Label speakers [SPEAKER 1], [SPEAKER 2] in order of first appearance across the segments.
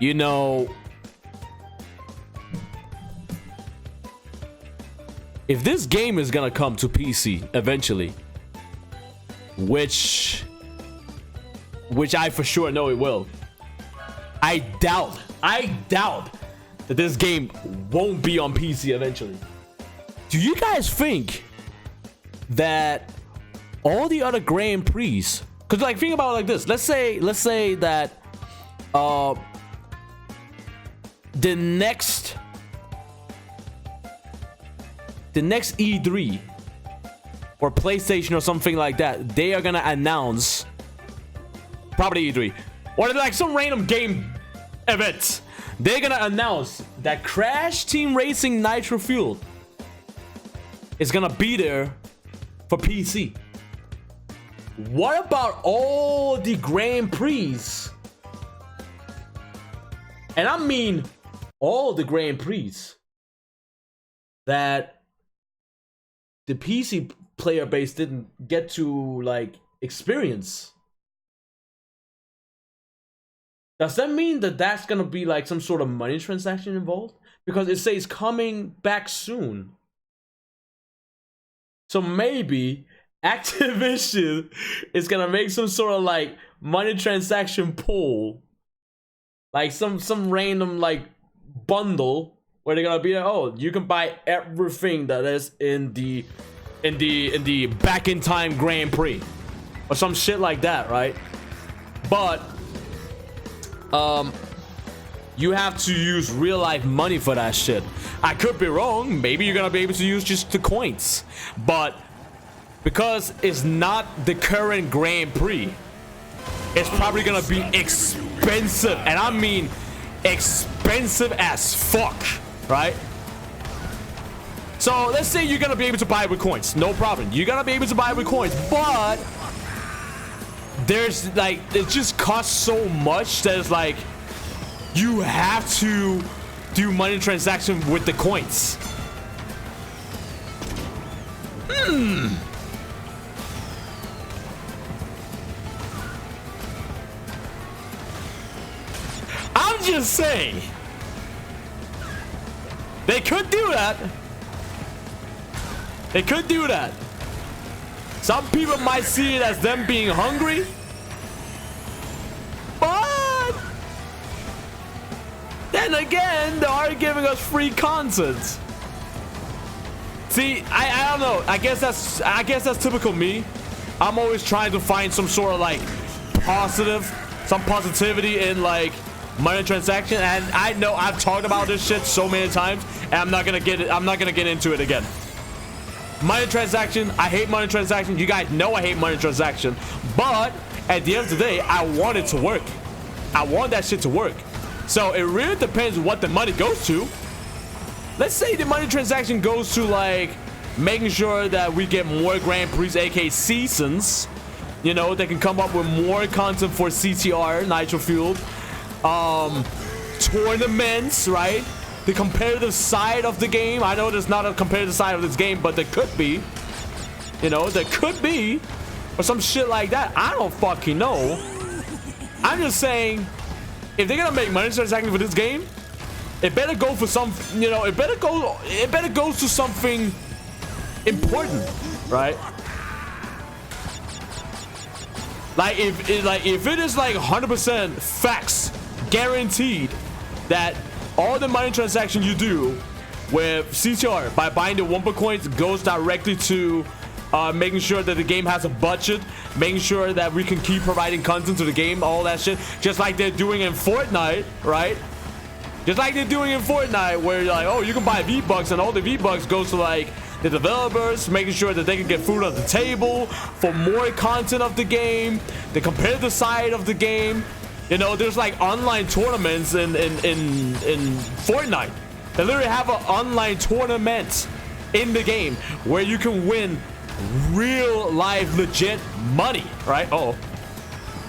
[SPEAKER 1] you know, if this game is gonna come to PC eventually, which I for sure know it will, I doubt that this game won't be on PC eventually. Do you guys think that all the other Grand Prix, because like think about it like this, let's say that the next E3 or PlayStation or something like that, they are gonna announce, probably E3 or like some random game event, they're gonna announce that Crash Team Racing Nitro Fueled is gonna be there for PC. What about all the Grand Prix? And I mean all the Grand Prix that the PC player base didn't get to like experience. Does that mean that that's gonna be like some sort of money transaction involved? Because it says coming back soon. So maybe Activision is gonna make some sort of like money transaction pool, like some random like bundle where they're gonna be like, oh, you can buy everything that is in the back in time Grand Prix or some shit like that, right? But you have to use real life money for that shit. I could be wrong. Maybe you're gonna be able to use just the coins, but because it's not the current Grand Prix, it's probably gonna be expensive, and I mean expensive as fuck, right? So let's say you're gonna be able to buy it with coins, no problem. You're gonna be able to buy it with coins, but there's like, it just costs so much that it's like you have to do money transaction with the coins. I'm just saying, they could do that. They could do that. Some people might see it as them being hungry, but then again, they are giving us free content. See, I don't know. I guess that's typical me. I'm always trying to find some sort of like some positivity in like money transaction, and I know I've talked about this shit so many times, and I'm not gonna get into it again. Money transaction, I hate money transaction. You guys know I hate money transaction, but at the end of the day, I want it to work. I want that shit to work. So it really depends what the money goes to. Let's say the money transaction goes to like making sure that we get more Grand Prix, aka seasons. You know, they can come up with more content for Ctr Nitro Fueled. Tournaments, right? The competitive side of the game. I know there's not a competitive side of this game, but there could be. You know, there could be. Or some shit like that. I don't fucking know. I'm just saying, if they're gonna make money transacting for this game, it better go for some, you know, it better go to something important, right? Like if it is like 100% facts guaranteed that all the money transaction you do with CTR by buying the Wumpa coins goes directly to making sure that the game has a budget, making sure that we can keep providing content to the game, all that shit, just like they're doing in Fortnite, right? Just like they're doing in Fortnite, where you're like, oh, you can buy V-Bucks, and all the V-Bucks goes to like the developers, making sure that they can get food on the table for more content of the game, the competitive side of the game. You know, there's like online tournaments in Fortnite. They literally have an online tournament in the game where you can win real life legit money, right? Oh,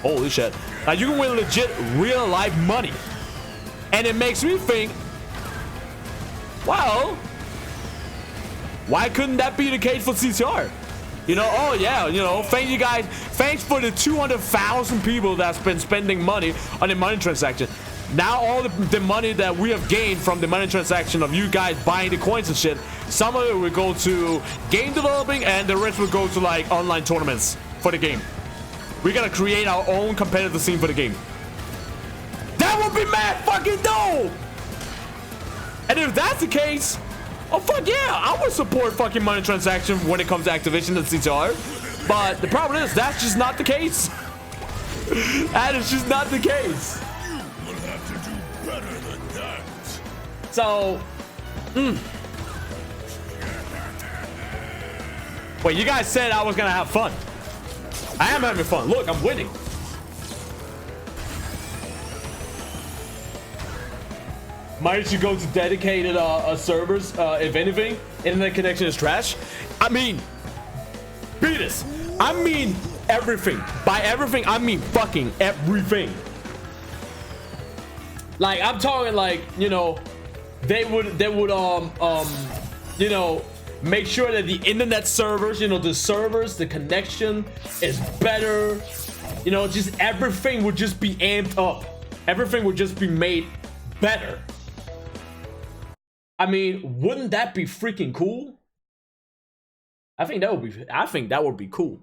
[SPEAKER 1] holy shit. Like, you can win legit real life money. And it makes me think, well, why couldn't that be the case for CTR? You know, oh yeah, you know, thank you guys. Thanks for the 200,000 people that's been spending money on the money transaction. Now all the money that we have gained from the money transaction of you guys buying the coins and shit, some of it will go to game developing and the rest will go to like online tournaments for the game. We're gonna create our own competitive scene for the game. That would be mad fucking dope! And if that's the case, oh fuck yeah, I would support fucking money transaction when it comes to Activision and Ctr. But the problem is, that's just not the case. That is just not the case. So, wait, you guys said I was gonna have fun. I am having fun. Look, I'm winning. Might should go to dedicated servers if anything. Internet connection is trash. I mean, beat this. I mean everything. By everything, I mean fucking everything. Like, I'm talking like, you know, they would you know, make sure that the internet servers, you know, the servers, the connection is better. You know, just everything would just be amped up. Everything would just be made better. I mean, wouldn't that be freaking cool? I think that would be cool.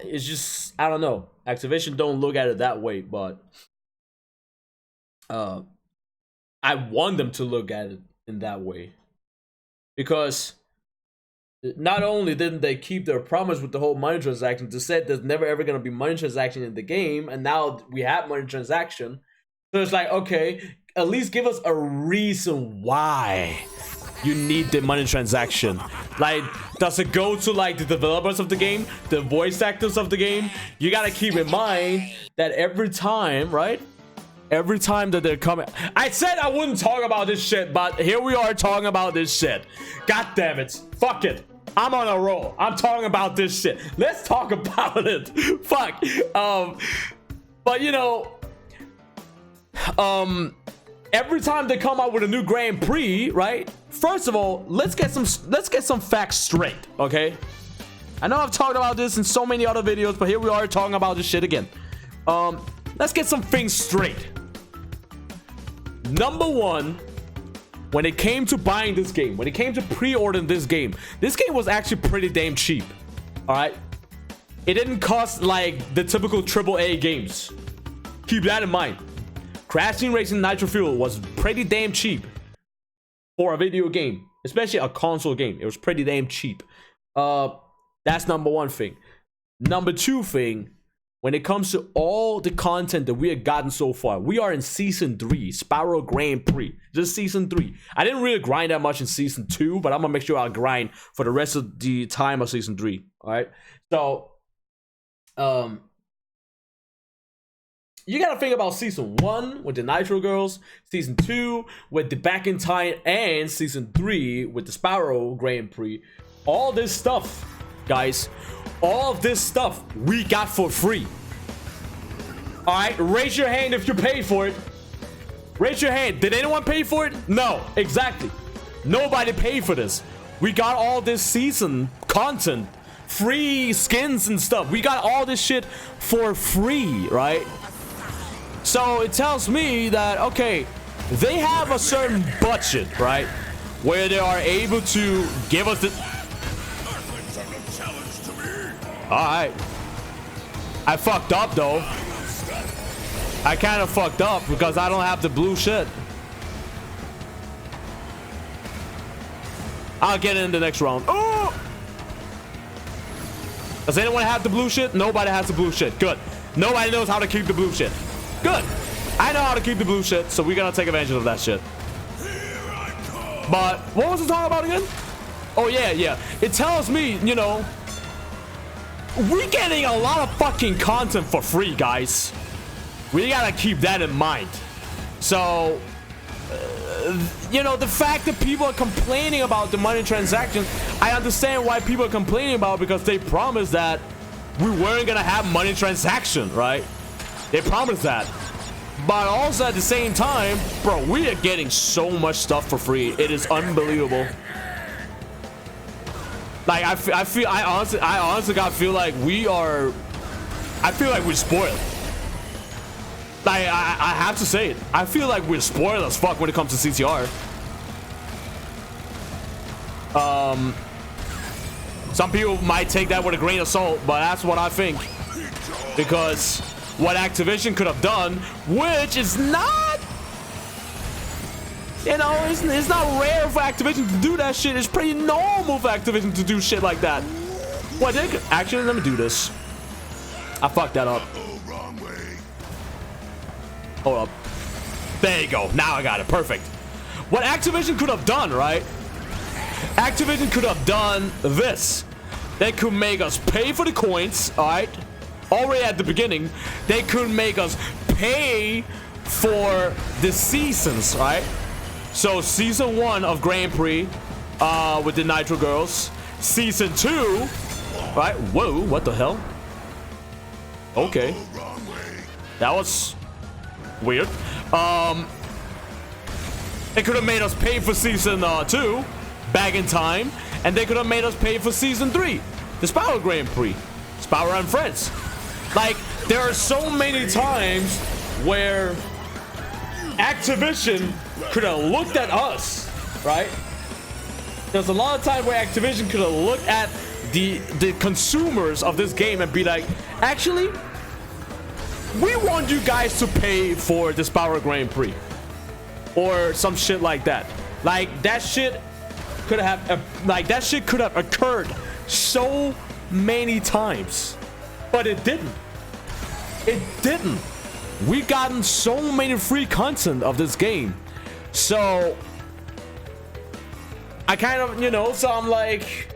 [SPEAKER 1] It's just, I don't know. Activision don't look at it that way, but I want them to look at it in that way, because not only didn't they keep their promise with the whole money transaction, they said there's never ever gonna be money transaction in the game, and now we have money transaction. So it's like, okay, at least give us a reason why you need the money transaction. Like, does it go to like the developers of the game, the voice actors of the game? You gotta keep in mind that every time, right? Every time that they're coming, I said I wouldn't talk about this shit, but here we are talking about this shit. God damn it. Fuck it. I'm on a roll. I'm talking about this shit. Let's talk about it. Fuck. But you know, every time they come out with a new Grand Prix, right? First of all, let's get some facts straight, okay? I know I've talked about this in so many other videos, but here we are talking about this shit again. Let's get some things straight. Number one, when it came to buying this game, when it came to pre-ordering this game was actually pretty damn cheap. All right, it didn't cost like the typical AAA games. Keep that in mind. Crash Team Racing Nitro Fuel was pretty damn cheap for a video game, especially a console game. It was pretty damn cheap. That's number one thing. Number two thing, when it comes to all the content that we have gotten so far, we are in season 3, Sparrow Grand Prix. Just season 3. I didn't really grind that much in season 2, but I'm gonna make sure I'll grind for the rest of the time of season 3. All right. So, you gotta think about season 1 with the Nitro Girls, season 2 with the Back in Time, and season 3 with the Sparrow Grand Prix. All this stuff, guys, all of this stuff we got for free. All right, raise your hand if you paid for it. Raise your hand. Did anyone pay for it? No, exactly. Nobody paid for this. We got all this season content, free skins and stuff. We got all this shit for free, right? So it tells me that, okay, they have a certain budget, right, where they are able to give us the... Alright. I fucked up, though. I kind of fucked up because I don't have the blue shit. I'll get it in the next round. Oh! Does anyone have the blue shit? Nobody has the blue shit. Good. Nobody knows how to keep the blue shit. Good. I know how to keep the blue shit, so we're gonna take advantage of that shit. But what was it talking about again? Oh, yeah. It tells me, you know, we're getting a lot of fucking content for free, guys. We gotta keep that in mind. So, you know, the fact that people are complaining about the money transaction, I understand why people are complaining about it, because they promised that we weren't gonna have money transaction, right? They promised that. But also at the same time, bro, we are getting so much stuff for free. It is unbelievable. Like I honestly God feel like we're spoiled. Like I have to say it. I feel like we're spoiled as fuck when it comes to CTR. Some people might take that with a grain of salt, but that's what I think. Because what Activision could have done, which is not, you know, it's not rare for Activision to do that shit. It's pretty normal for Activision to do shit like that. Well, they could actually, let me do this. I fucked that up. Hold up. There you go. Now I got it. Perfect. What Activision could have done, right? Activision could have done this. They could make us pay for the coins, all right? Already at the beginning, they could make us pay for the seasons, right? So season 1 of Grand Prix with the Nitro girls. Season 2, right? Whoa, what the hell? Okay. That was weird. They could have made us pay for season 2 back in time, and they could have made us pay for season 3, the Spyro Grand Prix, Spyro and Friends. Like, there are so many times where Activision could have looked at us, right? There's a lot of times where Activision could have looked at the consumers of this game and be like, actually, we want you guys to pay for the Spyro Grand Prix or some shit like that. Like, that shit could have occurred so many times, but it didn't. It didn't. We've gotten so many free content of this game, so I kind of, you know, so I'm like,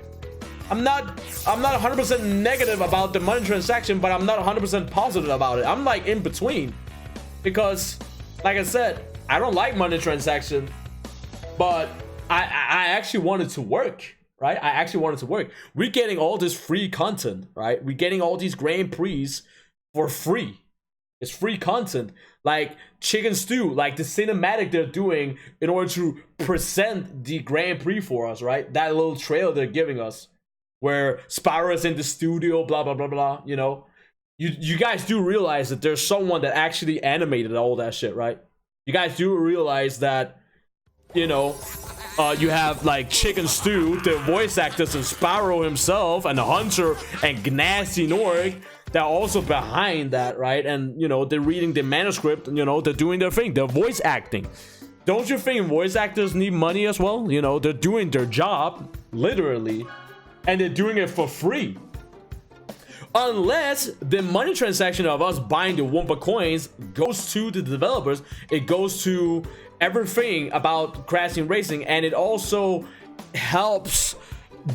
[SPEAKER 1] I'm not 100% negative about the money transaction, but I'm not 100% positive about it. I'm like in between, because like I said, I don't like money transaction, but I actually want it to work, right? I actually want it to work. We're getting all this free content, right? We're getting all these Grand Prix for free. It's free content, like Chicken Stew, like the cinematic they're doing in order to present the Grand Prix for us, right? That little trailer they're giving us, where Spyro's in the studio, blah blah blah blah. You know, you guys do realize that there's someone that actually animated all that shit, right? You guys do realize that, you know, you have like Chicken Stew, the voice actors, and Spyro himself, and the Hunter, and Gnasty Norg. They're also behind that, right? And, you know, they're reading the manuscript, and, you know, they're doing their thing. They're voice acting. Don't you think voice actors need money as well? You know, they're doing their job, literally, and they're doing it for free. Unless the money transaction of us buying the Wumpa coins goes to the developers, it goes to everything about Crashing Racing, and it also helps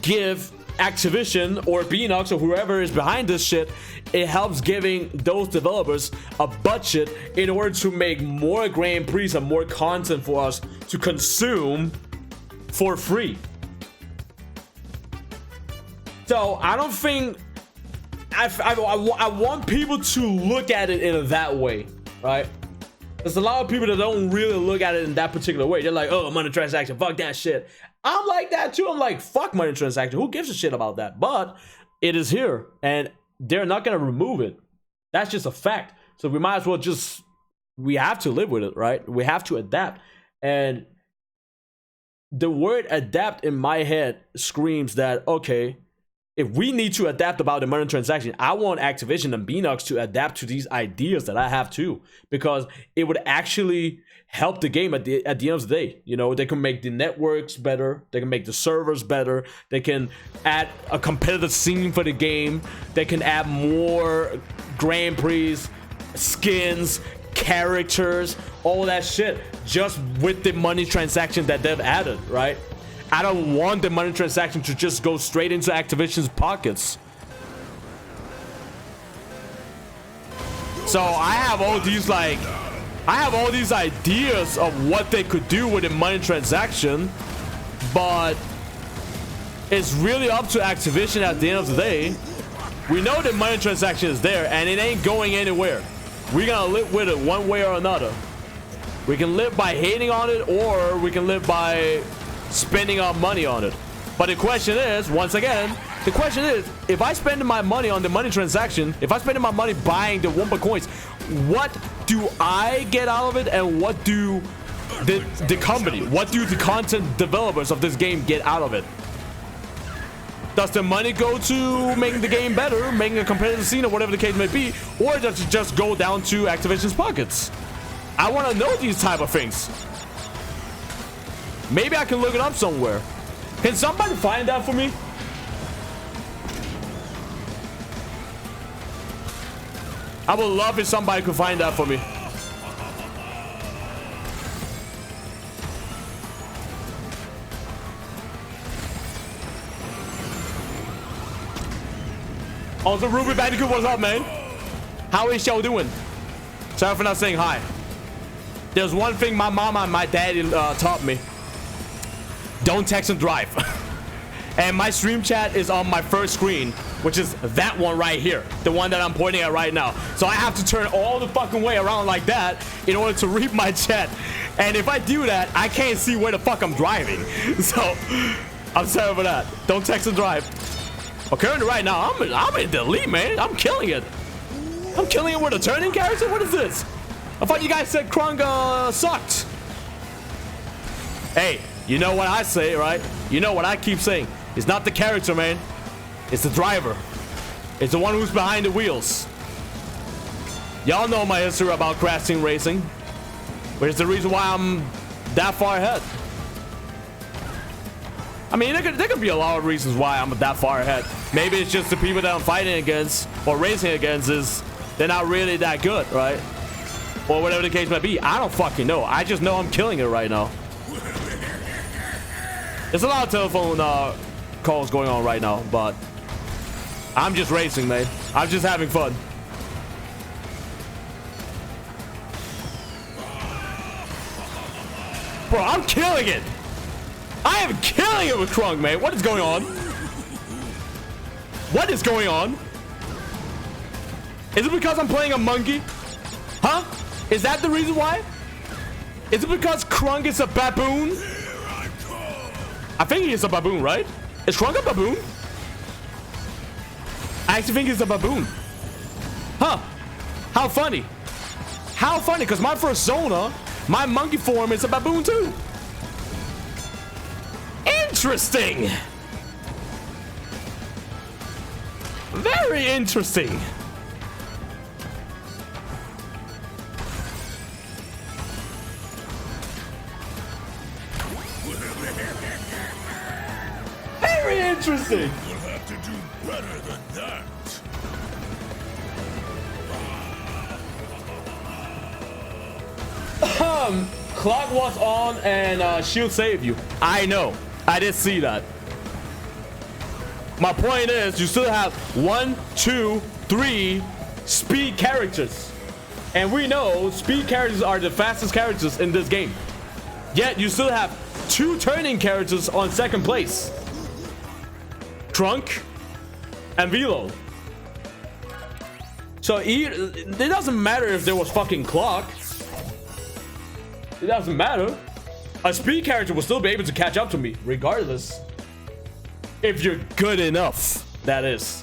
[SPEAKER 1] give Activision or Beanox or whoever is behind this shit, it helps giving those developers a budget in order to make more Grand Prix and more content for us to consume for free. So I don't think I want people to look at it in that way, right? There's a lot of people that don't really look at it in that particular way. They're like, oh, money transaction, fuck that shit. I'm like that too. I'm like, fuck money transaction. Who gives a shit about that? But it is here, and they're not gonna remove it. That's just a fact. So we might as well we have to live with it, right? We have to adapt. And the word adapt in my head screams that, okay, if we need to adapt about the money transaction, I want Activision and Beanox to adapt to these ideas that I have too, because it would actually help the game at the end of the day. You know, they can make the networks better, they can make the servers better, they can add a competitive scene for the game, they can add more Grand Prix, skins, characters, all that shit, just with the money transaction that they've added, right? I don't want the money transaction to just go straight into Activision's pockets. So I have all these ideas of what they could do with the money transaction, but it's really up to Activision at the end of the day. We know the money transaction is there, and it ain't going anywhere. We're gonna live with it one way or another. We can live by hating on it, or we can live by spending our money on it. But the question is, once again, the question is, if I spend my money on the money transaction, if I spend my money buying the Wumpa coins, what do I get out of it, and what do the company, what do the content developers of this game get out of it? Does the money go to making the game better, making a competitive scene, or whatever the case may be, or does it just go down to Activision's pockets? I want to know these type of things. Maybe I can look it up somewhere. Can somebody find that for me? I would love if somebody could find that for me. Also, Ruby Bandicoot, what's up, man? How is y'all doing? Sorry for not saying hi. There's one thing my mama and my daddy taught me. Don't text and drive. And my stream chat is on my first screen, which is that one right here, the one that I'm pointing at right now. So I have to turn all the fucking way around like that in order to read my chat. And if I do that, I can't see where the fuck I'm driving. So I'm sorry for that. Don't text and drive. Well, currently right now, I'm in the lead, man. I'm killing it. I'm killing it with a turning character? What is this? I thought you guys said Krung sucked. Hey, you know what I say, right? You know what I keep saying. It's not the character, man. It's the driver. It's the one who's behind the wheels. Y'all know my history about crash team racing, which is the reason why I'm that far ahead. I mean, there could be a lot of reasons why I'm that far ahead. Maybe it's just the people that I'm fighting against or racing against is they're not really that good, right? Or whatever the case might be. I don't fucking know. I just know I'm killing it right now. There's a lot of telephone calls going on right now, but I'm just racing, man. I'm just having fun. Bro, I'm killing it. I am killing it with Krung, man. What is going on? What is going on? Is it because I'm playing a monkey? Huh? Is that the reason why? Is it because Krung is a baboon? I think he is a baboon, right? Is Krung a baboon? I actually think he's a baboon. Huh. How funny. How funny, because my persona, my monkey form is a baboon too. Interesting. Very interesting. Very interesting.
[SPEAKER 2] You'll have to do better than that.
[SPEAKER 1] Clock was on and shield saved you. I know. I did see that. My point is, you still have 1, 2, 3 speed characters. And we know speed characters are the fastest characters in this game. Yet you still have 2 turning characters on second place. Trunk and Velo. So it doesn't matter if there was fucking Clock. It doesn't matter. A speed character will still be able to catch up to me regardless. If you're good enough, that is.